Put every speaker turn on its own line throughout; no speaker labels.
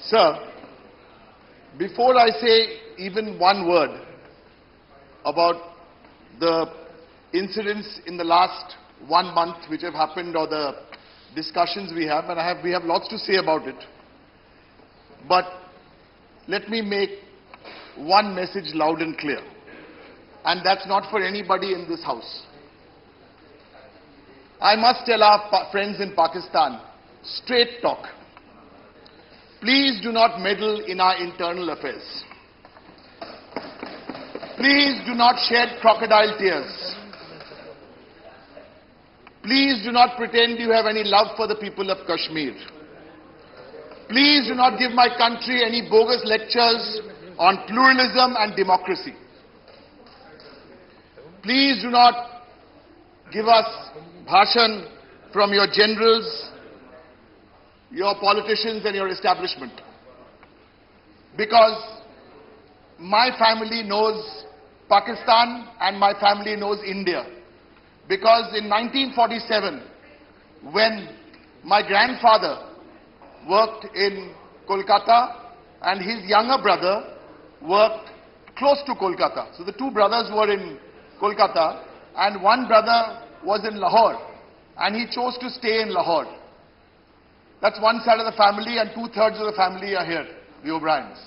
Sir, before I say even one word about the incidents in the last 1 month which have happened or the discussions we have, and we have lots to say about it, but let me make one message loud and clear, and that's not for anybody in this house. I must tell our friends in Pakistan, straight talk. Please do not meddle in our internal affairs. Please do not shed crocodile tears. Please do not pretend you have any love for the people of Kashmir. Please do not give my country any bogus lectures on pluralism and democracy. Please do not give us bhashan from your generals, your politicians and your establishment. Because my family knows Pakistan and my family knows India. Because in 1947, when my grandfather worked in Kolkata and his younger brother worked close to Kolkata. So the two brothers were in Kolkata and one brother was in Lahore and he chose to stay in Lahore. That's one side of the family and 2/3 of the family are here, the O'Briens.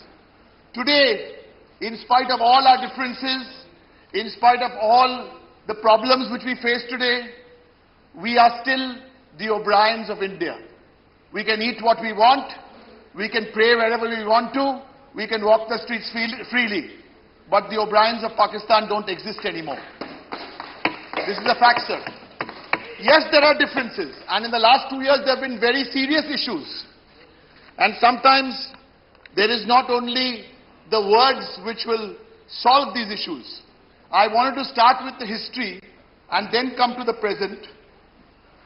Today, in spite of all our differences, in spite of all the problems which we face today, we are still the O'Briens of India. We can eat what we want, we can pray wherever we want to, we can walk the streets freely. But the O'Briens of Pakistan don't exist anymore. This is a fact, sir. Yes, there are differences, and in the last 2 years there have been very serious issues. And sometimes there is not only the words which will solve these issues. I wanted to start with the history and then come to the present,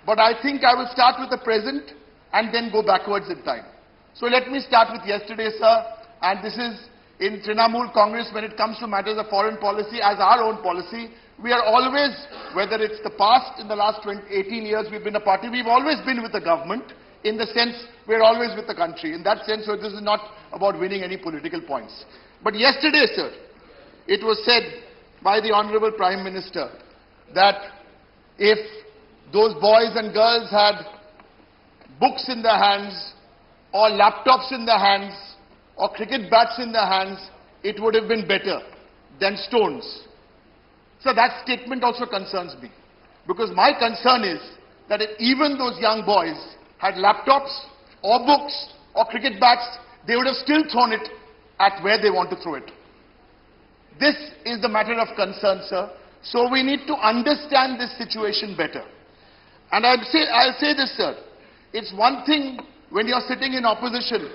but I think I will start with the present and then go backwards in time. So let me start with yesterday, sir, and this is in Trinamool Congress when it comes to matters of foreign policy as our own policy. We are always, whether it's the past, in the last 18 years we've been a party, we've always been with the government, in the sense we're always with the country. In that sense, so this is not about winning any political points. But yesterday, sir, it was said by the Honorable Prime Minister that if those boys and girls had books in their hands, or laptops in their hands, or cricket bats in their hands, it would have been better than stones. So that statement also concerns me. Because my concern is that if even those young boys had laptops, or books, or cricket bats, they would have still thrown it at where they want to throw it. This is the matter of concern, sir. So we need to understand this situation better. And I'll say this, sir. It's one thing when you're sitting in opposition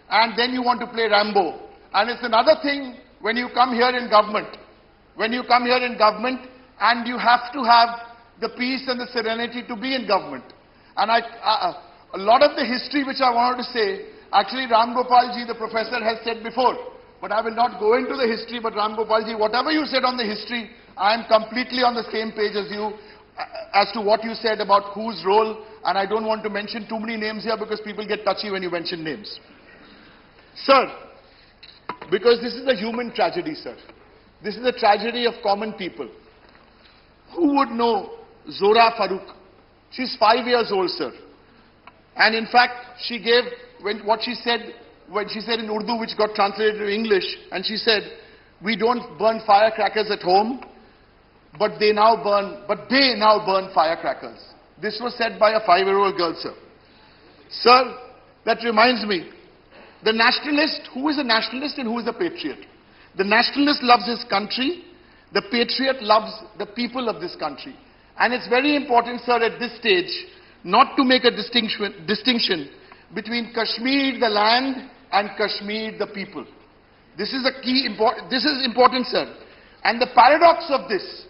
and then you want to play Rambo. And it's another thing when you come here in government. When you come here in government and you have to have the peace and the serenity to be in government. And a lot of the history which I wanted to say, actually Ram Gopal ji, the professor, has said before. But I will not go into the history, but Ram Gopal ji, whatever you said on the history, I am completely on the same page as you as to what you said about whose role, and I don't want to mention too many names here because people get touchy when you mention names. Sir, because this is a human tragedy, sir. This is a tragedy of common people. Who would know Zora Farooq? She's 5 years old, sir. And in fact, she gave what she said in Urdu, which got translated to English, and she said, we don't burn firecrackers at home, but they now burn firecrackers. This was said by a 5-year-old girl, sir. Sir, that reminds me, the nationalist, who is a nationalist and who is a patriot? The nationalist loves his country, the patriot loves the people of this country. And it's very important, sir, at this stage, not to make a distinction between Kashmir, the land, and Kashmir, the people. This is a key, this is important, sir. And the paradox of this,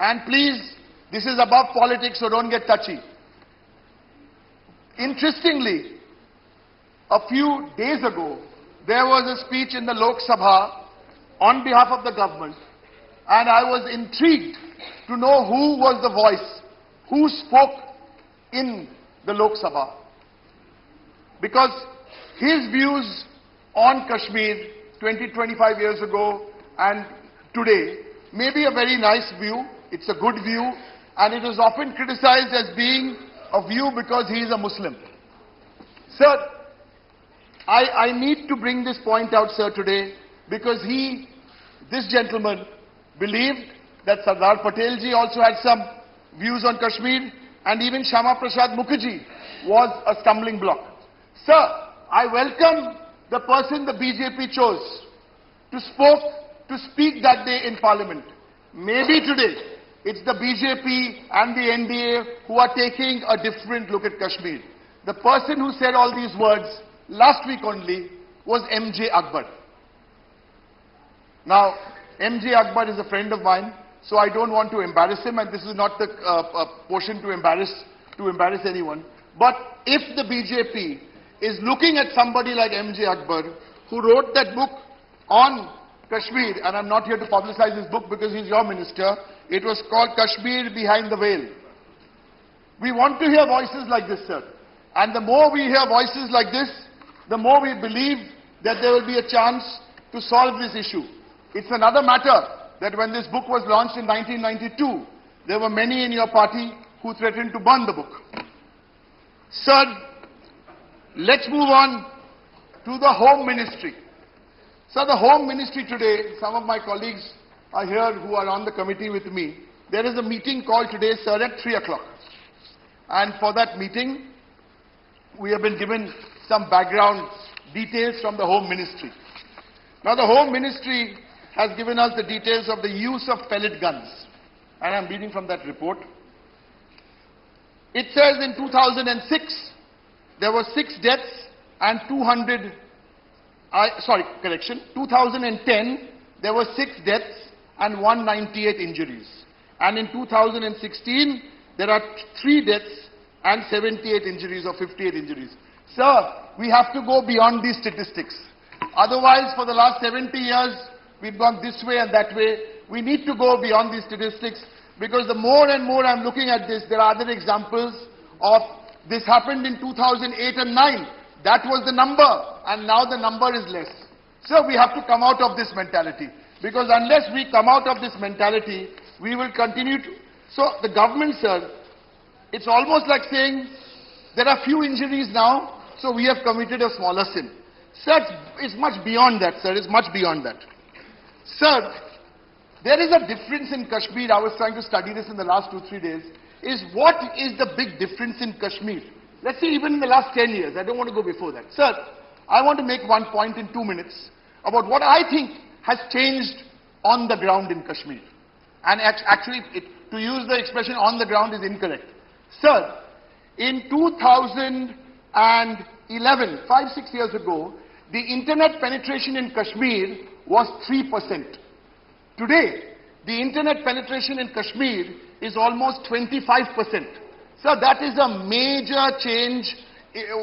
and please, this is above politics, so don't get touchy. Interestingly, a few days ago, there was a speech in the Lok Sabha on behalf of the government, and I was intrigued to know who was the voice, who spoke in the Lok Sabha. Because his views on Kashmir 20-25 years ago and today may be a very nice view. It's a good view, and it is often criticized as being a view because he is a Muslim. Sir, I need to bring this point out, sir, today because this gentleman believed that Sardar Patelji also had some views on Kashmir, and even Shama Prasad Mukherjee was a stumbling block. Sir, I welcome the person the BJP chose to speak that day in Parliament. Maybe today it's the BJP and the NDA who are taking a different look at Kashmir. The person who said all these words last week only was MJ Akbar. Now, MJ Akbar is a friend of mine, so I don't want to embarrass him, and this is not the portion to embarrass anyone. But if the BJP is looking at somebody like MJ Akbar, who wrote that book on Kashmir, and I'm not here to publicize his book because he's your minister, it was called Kashmir Behind the Veil. We want to hear voices like this, sir. And the more we hear voices like this, the more we believe that there will be a chance to solve this issue. It's another matter that when this book was launched in 1992, there were many in your party who threatened to burn the book. Sir, let's move on to the Home Ministry. Sir, the Home Ministry today, some of my colleagues are here who are on the committee with me. There is a meeting called today, sir, at 3 o'clock. And for that meeting, we have been given some background details from the Home Ministry. Now, the Home Ministry has given us the details of the use of pellet guns. And I'm reading from that report. It says in 2006, there were 6 deaths and 2010, there were 6 deaths and 198 injuries. And in 2016, there are 3 deaths and 78 injuries or 58 injuries. Sir, we have to go beyond these statistics. Otherwise, for the last 70 years, we've gone this way and that way. We need to go beyond these statistics because the more and more I'm looking at this, there are other examples of this happened in 2008 and 9. That was the number, and now the number is less. So we have to come out of this mentality, because unless we come out of this mentality, we will continue to... So the government, sir, it's almost like saying there are few injuries now, so we have committed a smaller sin. Sir, it's much beyond that, sir. It's much beyond that. Sir, there is a difference in Kashmir. I was trying to study this in the last 2-3 days. What is the big difference in Kashmir? Let's say even in the last 10 years. I don't want to go before that. Sir, I want to make one point in 2 minutes about what I think has changed on the ground in Kashmir. And actually, to use the expression on the ground is incorrect. Sir, in 2011, 5-6 years ago, the internet penetration in Kashmir was 3%. Today, the internet penetration in Kashmir is almost 25%. Sir, that is a major change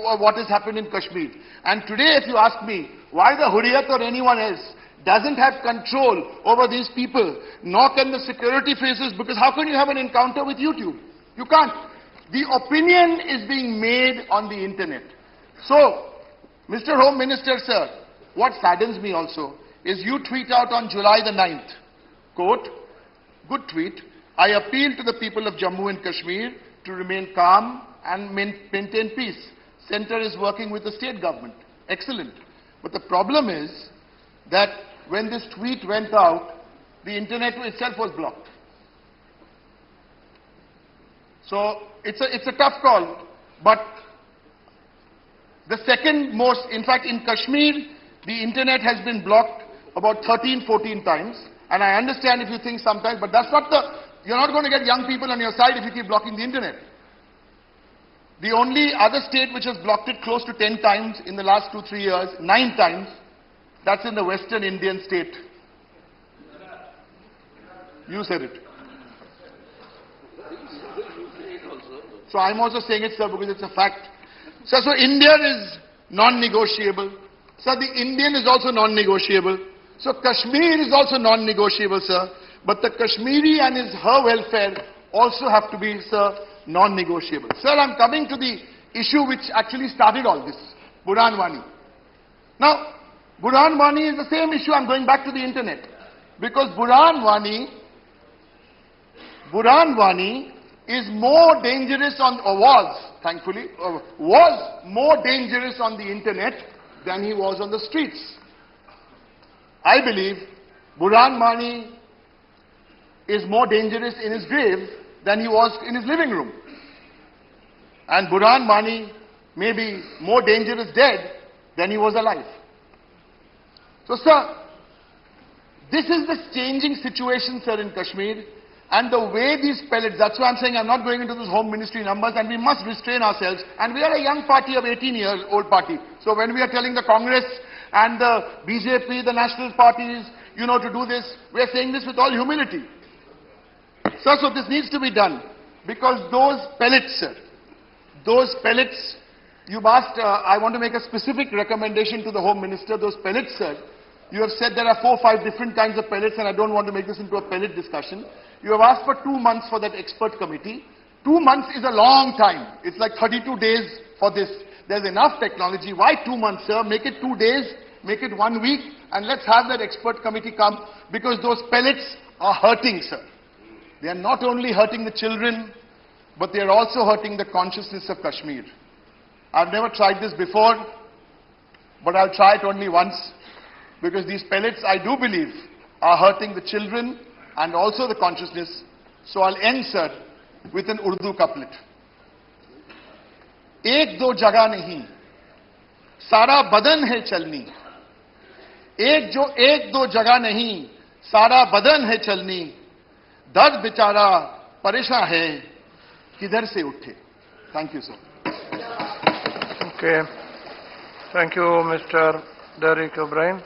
of what has happened in Kashmir. And today, if you ask me, why the Hurriyat or anyone else doesn't have control over these people, nor can the security forces, because how can you have an encounter with YouTube? You can't. The opinion is being made on the internet. So, Mr. Home Minister, sir, what saddens me also is you tweet out on July the 9th, quote, good tweet, I appeal to the people of Jammu and Kashmir to remain calm and maintain peace. Center is working with the state government. Excellent. But the problem is that when this tweet went out, the internet itself was blocked. So it's a tough call. But the second most, in fact, in Kashmir, the internet has been blocked about 13-14 times. And I understand if you think sometimes, but that's not you're not going to get young people on your side if you keep blocking the internet. The only other state which has blocked it close to 10 times in the last 2-3 years, 9 times, that's in the Western Indian state. You said it. So I'm also saying it, sir, because it's a fact. Sir, so India is non-negotiable. Sir, the Indian is also non-negotiable. So Kashmir is also non-negotiable, sir. But the Kashmiri and her welfare also have to be, sir, non-negotiable. Sir, I'm coming to the issue which actually started all this, Buranwani. Now, Burhan Wani is the same issue. I'm going back to the internet. Because Burhan Wani is more dangerous on, or was, thankfully, was more dangerous on the internet than he was on the streets. I believe Burhan Wani is more dangerous in his grave than he was in his living room. And Burhan Wani may be more dangerous dead than he was alive. So, sir, this is the changing situation, sir, in Kashmir. And the way these pellets, that's why I'm saying I'm not going into those home ministry numbers, and we must restrain ourselves. And we are a young party of 18 years old party. So when we are telling the Congress and the BJP, the national parties, you know, to do this, we are saying this with all humility. Sir, so this needs to be done. Because those pellets, sir, those pellets, you've asked, I want to make a specific recommendation to the Home Minister. Those pellets, sir, you have said there are 4 or 5 different kinds of pellets, and I don't want to make this into a pellet discussion. You have asked for 2 months for that expert committee. 2 months is a long time. It's like 32 days for this. There's enough technology. Why 2 months, sir? Make it 2 days, make it 1 week, and let's have that expert committee come, because those pellets are hurting, sir. They are not only hurting the children, but they are also hurting the consciousness of Kashmir. I've never tried this before, but I'll try it only once, because these pellets, I do believe, are hurting the children and also the consciousness. So I'll end, sir, with an Urdu couplet. एक दो जगह नहीं, सारा बदन है चलनी. एक दो जगह नहीं, सारा बदन है चलनी. दर्द बेचारा परेशान है, किधर से उठे. Thank you, sir.
Okay. Thank you, Mr. Derek O'Brien.